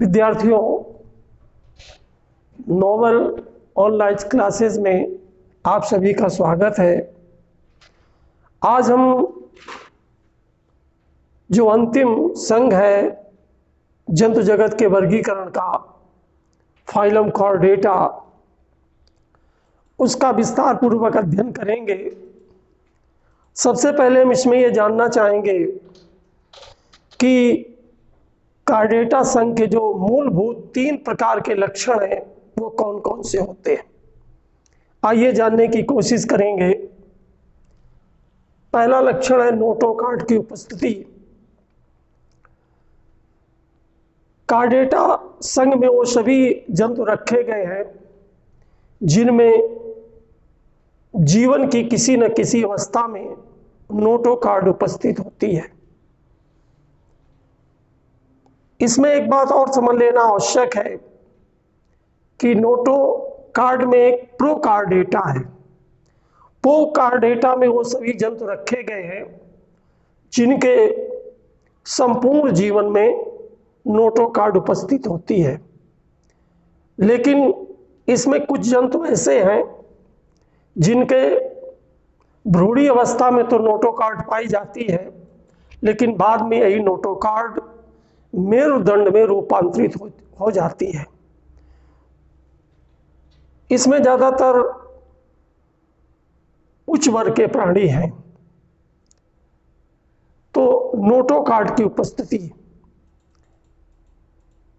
विद्यार्थियों, novel online classes में आप सभी का स्वागत है। आज हम जो अंतिम संघ है जंतु जगत के वर्गीकरण का, फाइलम कॉर्डेटा, उसका विस्तार पूर्वक अध्ययन करेंगे। सबसे पहले हम इसमें ये जानना चाहेंगे कि कार्डेटा संघ के जो मूलभूत 3 प्रकार के लक्षण हैं वो कौन कौन से होते हैं। आइए जानने की कोशिश करेंगे। पहला लक्षण है नोटोकार्ड की उपस्थिति। कार्डेटा संघ में वो सभी जंतु रखे गए हैं जिनमें जीवन की किसी न किसी अवस्था में नोटोकार्ड उपस्थित होती है। इसमें एक बात और समझ लेना आवश्यक है कि नोटोकार्ड में एक प्रोकार्डेटा है। प्रोकार्डेटा में वो सभी जंतु रखे गए हैं जिनके संपूर्ण जीवन में नोटोकार्ड उपस्थित होती है, लेकिन इसमें कुछ जंतु ऐसे हैं जिनके भ्रूणी अवस्था में तो नोटोकार्ड पाई जाती है, लेकिन बाद में यही नोटोकार्ड मेरुदंड में रूपांतरित हो जाती है। इसमें ज्यादातर उच्च वर्ग के प्राणी हैं। तो नोटोकार्ड की उपस्थिति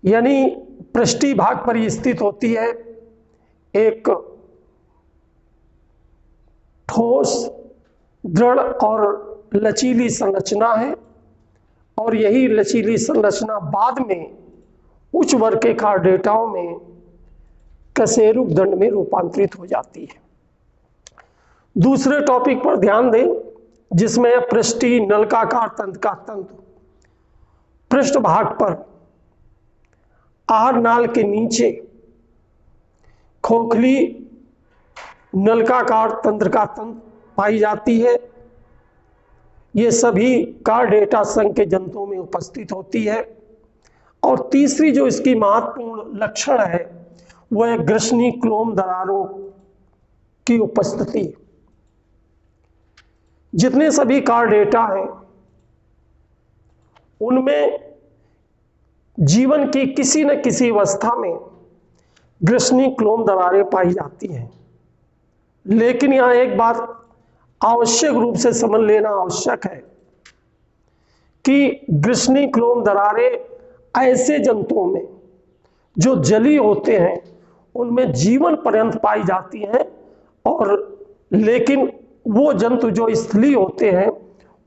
यानी पृष्ठीय भाग पर स्थित होती है। एक ठोस, दृढ़ और लचीली संरचना है, और यही लचीली संरचना बाद में उच्च वर्ग के कार्डेटाओं में कशेरुक दंड में रूपांतरित हो जाती है। दूसरे टॉपिक पर ध्यान दें जिसमें है पृष्ठीय नलिकाकार तंत्र का तंतु। पृष्ठ भाग पर आहार नाल के नीचे खोखली नलिकाकार तंत्र का तंत्र पाई जाती है। ये सभी कार्डेटा संघ के जंतुओं में उपस्थित होती है। और तीसरी जो इसकी महत्वपूर्ण लक्षण है वह है ग्रसनी क्लोम दरारों की उपस्थिति। जितने सभी कार्डेटा हैं उनमें जीवन की किसी न किसी अवस्था में ग्रसनी क्लोम दरारें पाई जाती हैं, लेकिन यहां एक बात आवश्यक रूप से समझ लेना आवश्यक है कि ग्रसनी क्लोम दरारें ऐसे जंतुओं में जो जलीय होते हैं उनमें जीवन पर्यंत पाई जाती हैं, और लेकिन वो जंतु जो स्थलीय होते हैं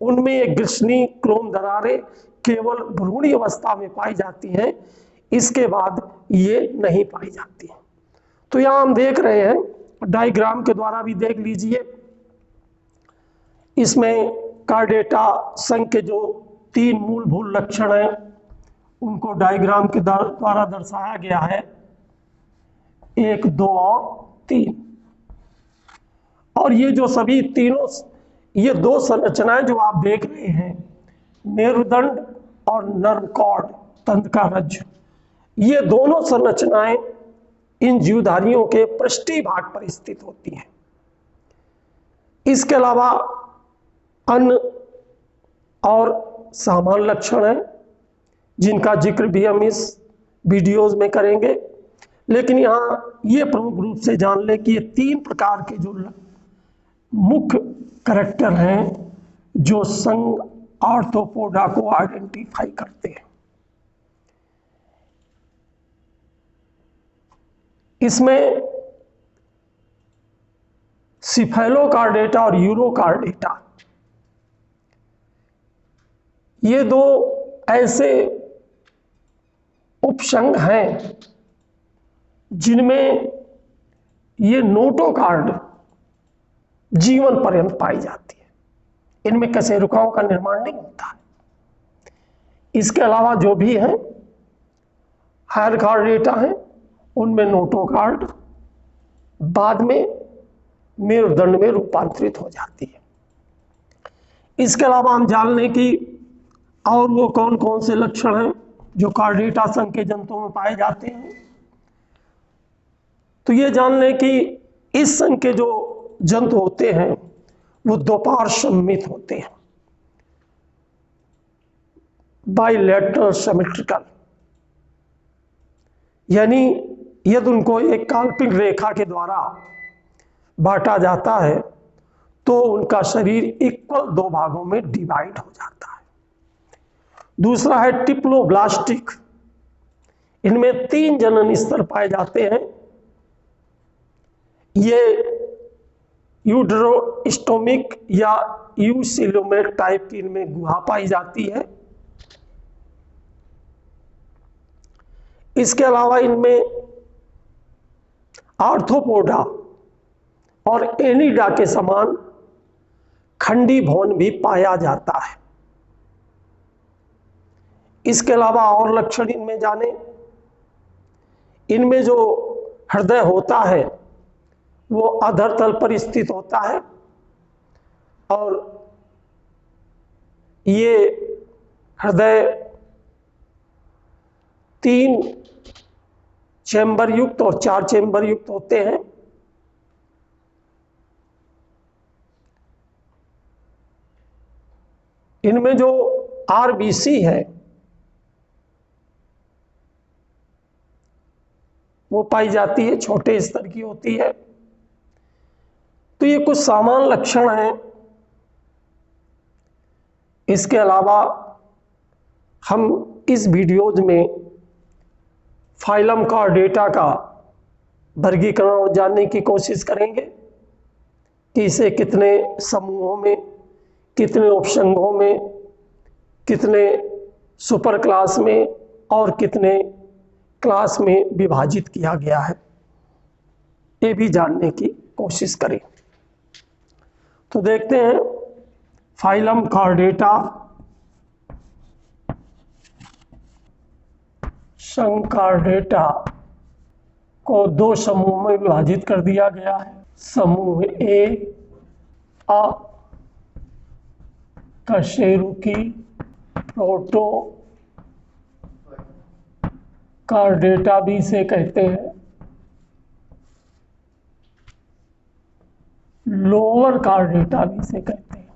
उनमें ये ग्रसनी क्लोम दरारें केवल भ्रूणी अवस्था में पाई जाती हैं, इसके बाद ये नहीं पाई जाती हैं। तो यहां हम देख रहे हैं, डायग्राम के द्वारा भी देख लीजिए। इसमें कार्डेटा संघ के जो 3 मूलभूत लक्षण हैं उनको डायग्राम के द्वारा दर्शाया गया है, 1, 2 और 3। और ये जो सभी तीनों, ये 2 संरचनाएं जो आप देख रहे हैं, मेरुदंड और नर्व कॉर्ड तंत्र का रज्जु, ये दोनों संरचनाएं इन जीवधारियों के पृष्ठीय भाग पर स्थित होती हैं। इसके अलावा अन्य और सामान्य लक्षण हैं जिनका जिक्र भी हम इस वीडियोज में करेंगे, लेकिन यहाँ ये प्रमुख रूप से जान लें कि ये 3 प्रकार के जो मुख्य कैरेक्टर हैं जो संघ आर्थ्रोपोडा को आइडेंटिफाई करते हैं। इसमें सिफेलोकार्डेटा और यूरोकार्डेटा, ये 2 ऐसे उपसंघ हैं जिनमें ये नोटोकार्ड जीवन पर्यंत पाई जाती है। इनमें कशेरुकाओं का निर्माण नहीं होता है। इसके अलावा जो भी हैं हायर कार्डेटा हैं उनमें नोटोकार्ड बाद में मेरुदंड में रूपांतरित हो जाती है। इसके अलावा हम जान लें कि और वो कौन कौन से लक्षण हैं जो कार्डेटा संघ के जंतुओं में पाए जाते हैं। तो ये जान लें कि इस संघ के जो जंतु होते हैं वो दोपार सममित होते हैं, बाइलेटरल सिमेट्रिकल, यानी यदि उनको एक काल्पनिक रेखा के द्वारा बांटा जाता है तो उनका शरीर इक्वल दो भागों में डिवाइड हो जाता है। दूसरा है टिप्लोब्लास्टिक, इनमें 3 जनन स्तर पाए जाते हैं। ये यूडरोस्टोमिक या यूसिलोमेट टाइप की इनमें गुहा पाई जाती है। इसके अलावा इनमें आर्थ्रोपोडा और एनिडा के समान खंडीभवन भी पाया जाता है। इसके अलावा और लक्षण इनमें जाने, इनमें जो हृदय होता है वो अधर तल पर स्थित होता है और ये हृदय 3 चैम्बर युक्त और 4 चैम्बर युक्त होते हैं। इनमें जो आरबीसी है वो पाई जाती है, छोटे स्तर की होती है। तो ये कुछ सामान्य लक्षण हैं। इसके अलावा हम इस वीडियोज में फाइलम कार्डेटा का वर्गीकरण और जानने की कोशिश करेंगे कि इसे कितने समूहों में, कितने उपसंघों में, कितने सुपर क्लास में और कितने क्लास में विभाजित किया गया है, ये भी जानने की कोशिश करें। तो देखते हैं फाइलम कार्डेटा, संघ कार्डेटा को 2 समूह में विभाजित कर दिया गया है। समूह ए अकशेरुकी प्रोटो कार्डेटा भी से कहते हैं। लोअर कार्डेटा भी से कहते हैं।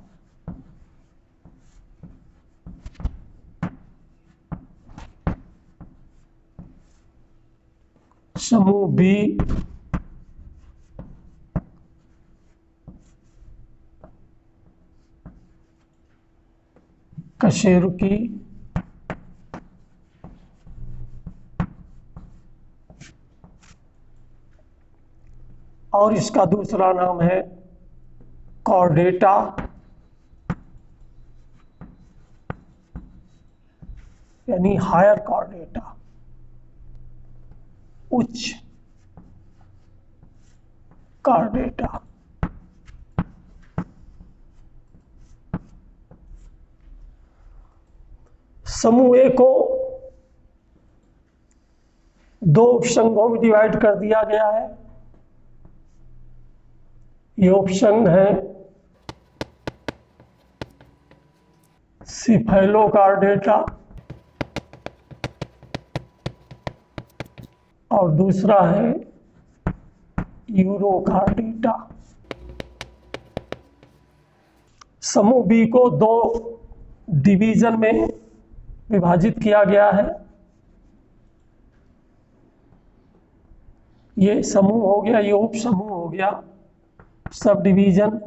समूह बी कशेरुकी और इसका दूसरा नाम है कॉर्डेटा, यानी हायर कॉर्डेटा, उच्च कॉर्डेटा। समूह ए को 2 उपसंघों में डिवाइड कर दिया गया है। ये उपसंघ है सिफेलोकार्डेटा और दूसरा है यूरोकार्डेटा। समूह बी को 2 डिवीजन में विभाजित किया गया है। ये समूह हो गया, ये उप समूह हो गया, सब डिवीजन।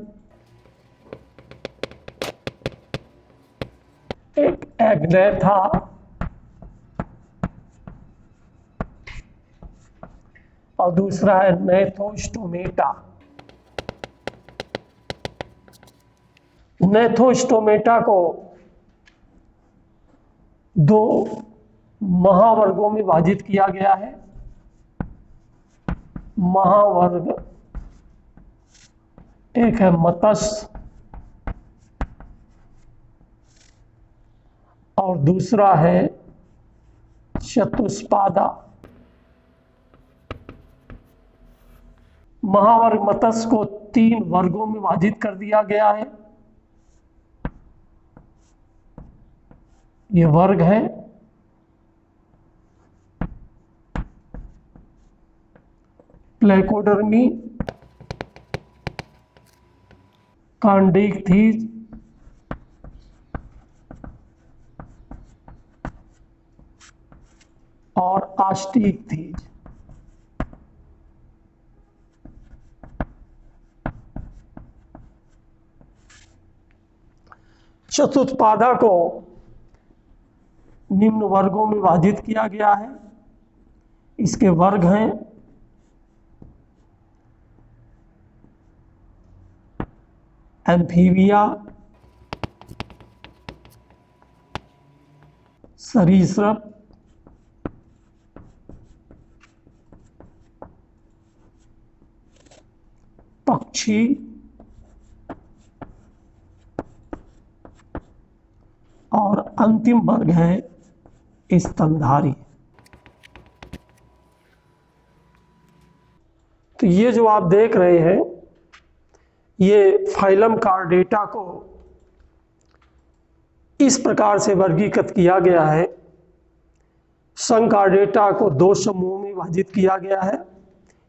एक एग्नेथा और दूसरा है नेथोस्टोमेटा। नेथोस्टोमेटा को 2 महावर्गों में विभाजित किया गया है। महावर्ग एक है मत्स्य और दूसरा है चतुष्पादा। महावर्ग मत्स्य को 3 वर्गों में विभाजित कर दिया गया है। ये वर्ग है प्लेकोडर्मी, कार्डियक और ऑस्टिक। चतुष्पादा को निम्न वर्गों में विभाजित किया गया है। इसके वर्ग हैं एम्फीबिया, सरीसृप, पक्षी और अंतिम वर्ग है स्तनधारी। तो ये जो आप देख रहे हैं, ये फाइलम कार्डेटा को इस प्रकार से वर्गीकृत किया गया है। संघ कार्डेटा को 2 समूहों में विभाजित किया गया है,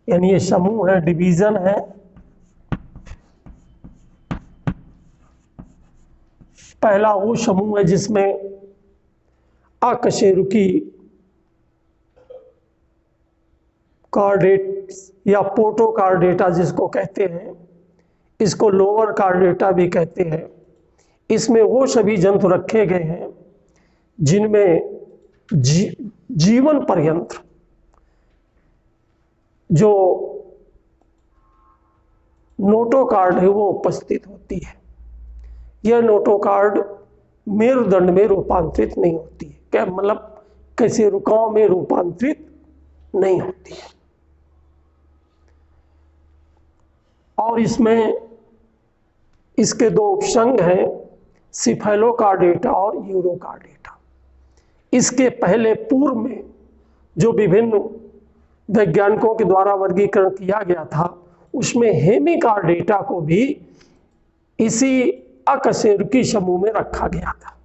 यानी ये समूह है, डिवीजन है। पहला वो समूह है जिसमें अकशेरुकी कार्डेट्स या पोटोकार्डेटा जिसको कहते हैं, इसको लोअर कार्डेटा भी कहते हैं। इसमें वो सभी जंतु रखे गए हैं जिनमें जीवन पर्यंत जो नोटोकार्ड है वो उपस्थित होती है। यह नोटोकार्ड मेरुदंड में रूपांतरित नहीं होती है, क्या मतलब कशेरुकाओं में रूपांतरित नहीं होती है। और इसमें इसके 2 उपसंघ हैं, सिफेलोकार्डेटा और यूरोकार्डेटा। इसके पहले पूर्व में जो विभिन्न वैज्ञानिकों के द्वारा वर्गीकरण किया गया था, उसमें हेमिकार्डेटा को भी इसी अकशेरुकी समूह में रखा गया था।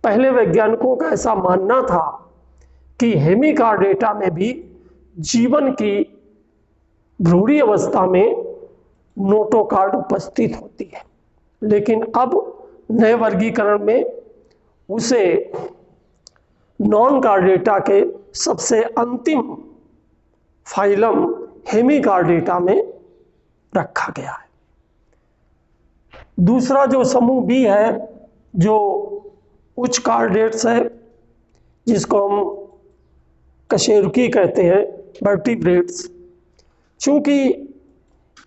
पहले वैज्ञानिकों का ऐसा मानना था कि हेमिकार्डेटा में भी जीवन की भ्रूणी अवस्था में नोटोकार्ड उपस्थित होती है, लेकिन अब नए वर्गीकरण में उसे नॉन कार्डेटा के सबसे अंतिम फाइलम हेमिकार्डेटा में रखा गया है। दूसरा जो समूह बी है, जो उच्च कार्डेट्स है, जिसको हम कशेरुकी कहते हैं, वर्टिब्रेट्स। चूंकि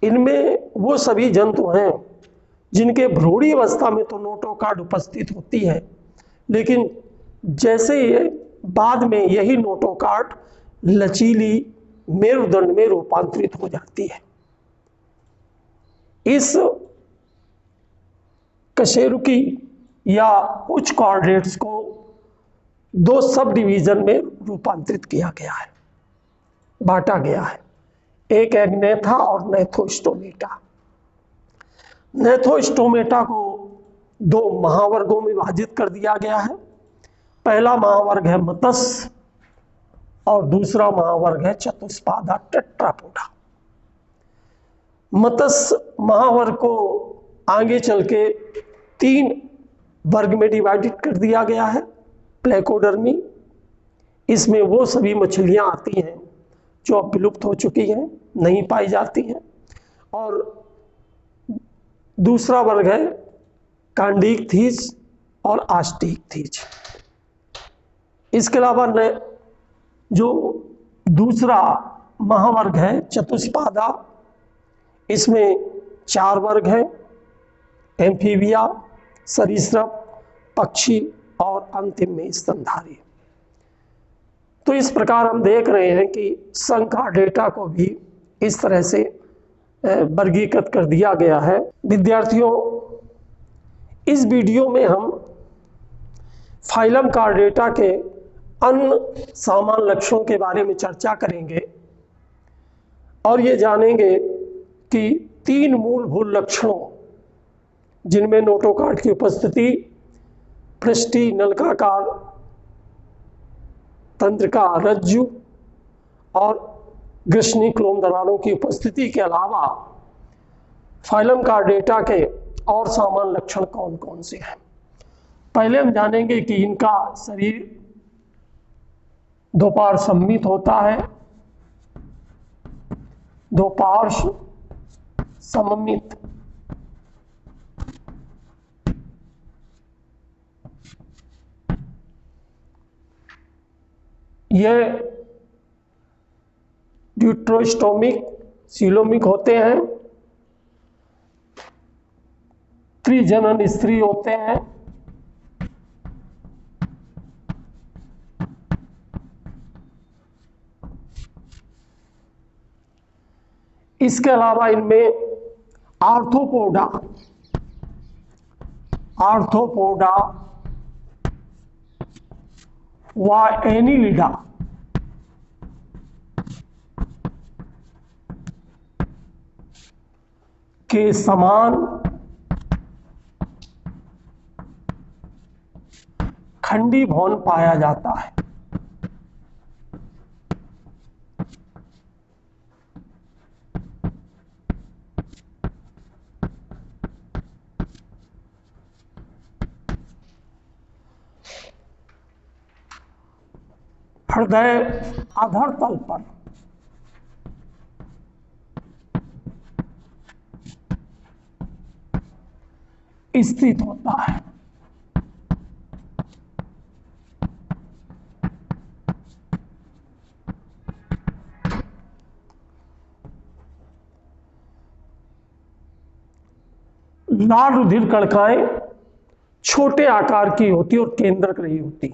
इनमें वो सभी जंतु हैं जिनके भ्रूणी अवस्था में तो नोटोकार्ड उपस्थित होती है, लेकिन जैसे ही बाद में यही नोटोकार्ड लचीली मेरुदंड में रूपांतरित हो जाती है। इस कशेरुकी या उच्च कार्डेट्स को 2 सब डिवीजन में रूपांतरित किया गया है, बांटा गया है। एक एग्नेथा और नैथोस्टोमेटा। नैथोस्टोमेटा को 2 महावर्गों में विभाजित कर दिया गया है। पहला महावर्ग है मत्स्य और दूसरा महावर्ग है चतुष्पादा टेट्रापोडा। मत्स्य महावर्ग को आगे चल के 3 वर्ग में डिवाइडेड कर दिया गया है। प्लेकोडर्मी, इसमें वो सभी मछलियां आती हैं जो अब विलुप्त हो चुकी हैं, नहीं पाई जाती हैं। और दूसरा वर्ग है कार्डियक और ऑस्टिक। इसके अलावा जो दूसरा महावर्ग है चतुष्पादा, इसमें 4 वर्ग हैं, एम्फीबिया, सरीसृप, पक्षी और अंतिम में स्तनधारी। तो इस प्रकार हम देख रहे हैं कि संघ कार्डेटा को भी इस तरह से वर्गीकृत कर दिया गया है। विद्यार्थियों, इस वीडियो में हम फाइलम कार्डेटा के अन्य सामान्य लक्षणों के बारे में चर्चा करेंगे और ये जानेंगे कि 3 मूलभूत लक्षणों, जिनमें नोटोकार्ड की उपस्थिति, पृष्ठीय नलिकाकार तंत्र का रज्जु और ग्रीष्मी क्लोम दरारों की उपस्थिति के अलावा फाइलम कार्डेटा के और सामान्य लक्षण कौन कौन से हैं। पहले हम जानेंगे कि इनका शरीर दो पार्श्व सममित होता है, दो पार्श्व सममित। ये ड्यूट्रोस्टोमिक सीलोमिक होते हैं, त्रिजनन स्त्री होते हैं। इसके अलावा इनमें आर्थ्रोपोडा व एनिलिडा के समान खंडी भवन पाया जाता है। हृदय अधर तल पर स्थित होता है। लाल रुधिर कणिकाएं छोटे आकार की होती और केंद्रक रही होती।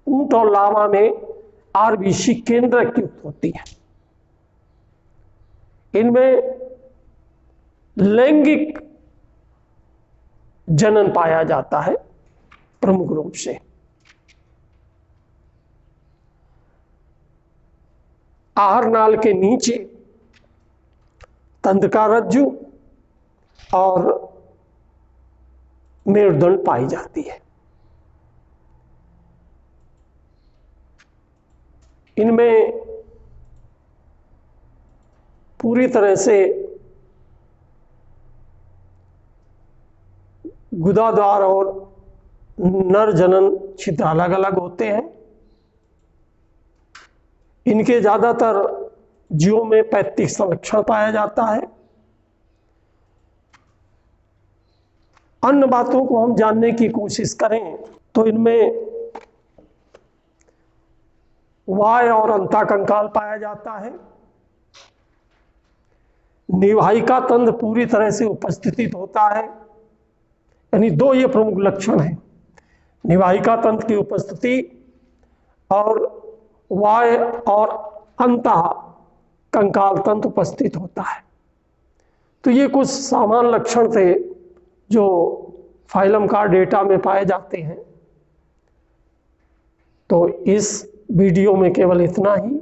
ऊंट और लामा में आरबीसी केंद्रक युक्त होती है। इनमें लैंगिक जनन पाया जाता है प्रमुख रूप से। आहार नाल के नीचे तंत्रिका रज्जु और मेरुदंड पाई जाती है। इनमें पूरी तरह से गुदाद्वार और नर जनन छिद्र अलग अलग होते हैं। इनके ज्यादातर जीवों में पैतृक संलक्षण पाया जाता है। अन्य बातों को हम जानने की कोशिश करें तो इनमें वाय और अंतःकंकाल पाया जाता है। निवाहिका तंत्र पूरी तरह से उपस्थित होता है, यानी दो ये प्रमुख लक्षण हैं, निवाहिका तंत्र की उपस्थिति और वाय और अंतः कंकाल तंत्र उपस्थित होता है। तो ये कुछ सामान्य लक्षण थे जो फाइलम कार्डेटा में पाए जाते हैं। तो इस वीडियो में केवल इतना ही।